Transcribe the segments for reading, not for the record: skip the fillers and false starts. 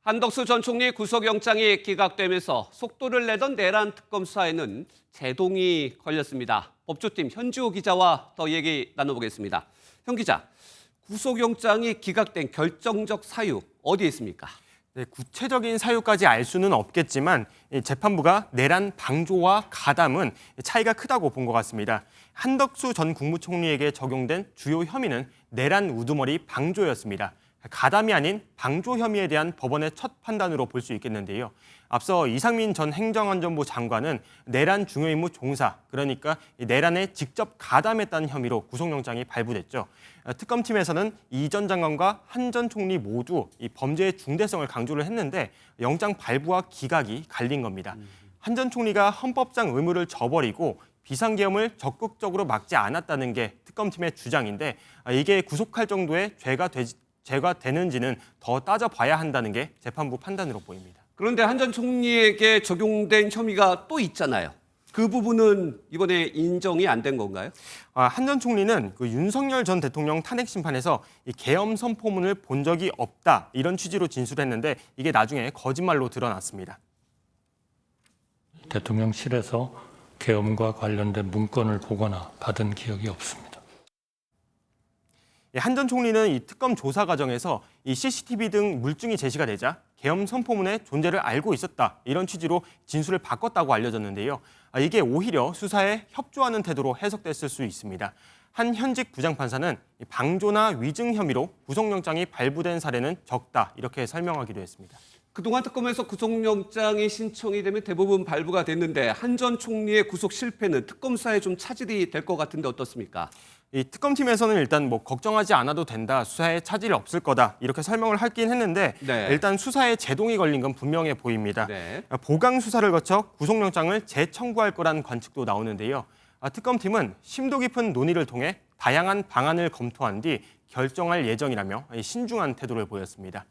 한덕수 전 총리 구속영장이 기각되면서 속도를 내던 내란 특검 수사에는 제동이 걸렸습니다. 법조팀 현주호 기자와 더 얘기 나눠보겠습니다. 현 기자, 구속영장이 기각된 결정적 사유 어디에 있습니까? 네, 구체적인 사유까지 알 수는 없겠지만 재판부가 내란 방조와 가담은 차이가 크다고 본 것 같습니다. 한덕수 전 국무총리에게 적용된 주요 혐의는 내란 우두머리 방조였습니다. 가담이 아닌 방조 혐의에 대한 법원의 첫 판단으로 볼 수 있겠는데요. 앞서 이상민 전 행정안전부 장관은 내란 중요임무 종사, 그러니까 내란에 직접 가담했다는 혐의로 구속영장이 발부됐죠. 특검팀에서는 이 전 장관과 한 전 총리 모두 이 범죄의 중대성을 강조를 했는데 영장 발부와 기각이 갈린 겁니다. 한 전 총리가 헌법상 의무를 저버리고 비상계엄을 적극적으로 막지 않았다는 게 특검팀의 주장인데 이게 구속할 정도의 죄가 되는지는 더 따져봐야 한다는 게 재판부 판단으로 보입니다. 그런데 한 전 총리에게 적용된 혐의가 또 있잖아요. 그 부분은 이번에 인정이 안 된 건가요? 한 전 총리는 그 윤석열 전 대통령 탄핵 심판에서 이 계엄 선포문을 본 적이 없다 이런 취지로 진술했는데 이게 나중에 거짓말로 드러났습니다. 대통령실에서 계엄과 관련된 문건을 보거나 받은 기억이 없습니다. 한 전 총리는 이 특검 조사 과정에서 이 CCTV 등 물증이 제시가 되자 계엄 선포문의 존재를 알고 있었다 이런 취지로 진술을 바꿨다고 알려졌는데요. 이게 오히려 수사에 협조하는 태도로 해석됐을 수 있습니다. 한 현직 부장판사는 방조나 위증 혐의로 구속영장이 발부된 사례는 적다 이렇게 설명하기도 했습니다. 그동안 특검에서 구속영장이 신청이 되면 대부분 발부가 됐는데 한 전 총리의 구속 실패는 특검 수사에 좀 차질이 될 것 같은데 어떻습니까? 이 특검팀에서는 일단 걱정하지 않아도 된다, 수사에 차질이 없을 거다 이렇게 설명을 하긴 했는데 네. 일단 수사에 제동이 걸린 건 분명해 보입니다. 네. 보강 수사를 거쳐 구속영장을 재청구할 거란 관측도 나오는데요. 특검팀은 심도 깊은 논의를 통해 다양한 방안을 검토한 뒤 결정할 예정이라며 신중한 태도를 보였습니다.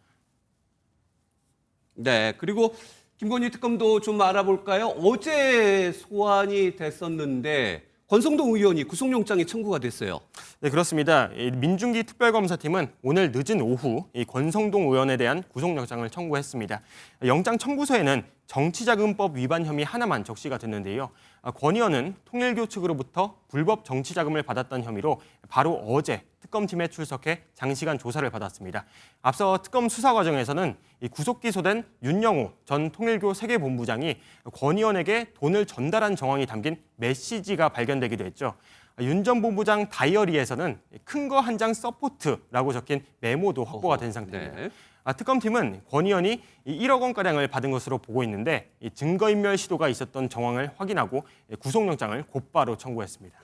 네, 그리고 김건희 특검도 좀 알아볼까요? 어제 소환이 됐었는데 권성동 의원이 구속영장이 청구가 됐어요. 네, 그렇습니다. 민중기 특별검사팀은 오늘 늦은 오후 이 권성동 의원에 대한 구속영장을 청구했습니다. 영장 청구서에는 정치자금법 위반 혐의 하나만 적시가 됐는데요. 권 의원은 통일교 측으로부터 불법 정치자금을 받았던 혐의로 바로 어제 특검팀에 출석해 장시간 조사를 받았습니다. 앞서 특검 수사 과정에서는 구속 기소된 윤영호 전 통일교 세계본부장이 권 의원에게 돈을 전달한 정황이 담긴 메시지가 발견되기도 했죠. 윤 전 본부장 다이어리에서는 큰 거 한 장 서포트라고 적힌 메모도 확보가 된 상태입니다. 네. 특검팀은 권 의원이 1억 원가량을 받은 것으로 보고 있는데 증거인멸 시도가 있었던 정황을 확인하고 구속영장을 곧바로 청구했습니다.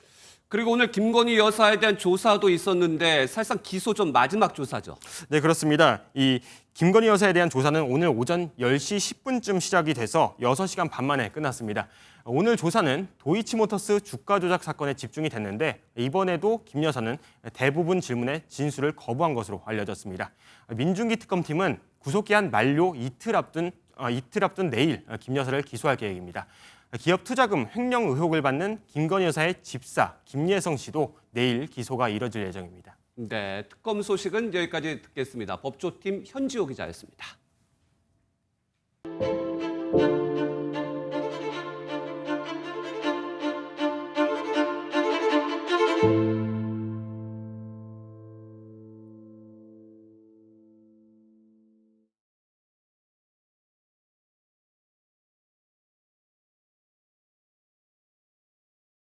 그리고 오늘 김건희 여사에 대한 조사도 있었는데 사실상 기소 전 마지막 조사죠. 네, 그렇습니다. 이 김건희 여사에 대한 조사는 오늘 오전 10시 10분쯤 시작이 돼서 6시간 반 만에 끝났습니다. 오늘 조사는 도이치모터스 주가 조작 사건에 집중이 됐는데 이번에도 김 여사는 대부분 질문에 진술을 거부한 것으로 알려졌습니다. 민중기 특검팀은 구속기한 만료 이틀 앞둔 내일 김 여사를 기소할 계획입니다. 기업 투자금 횡령 의혹을 받는 김건희 여사의 집사 김예성 씨도 내일 기소가 이뤄질 예정입니다. 네, 특검 소식은 여기까지 듣겠습니다. 법조팀 현지호 기자였습니다.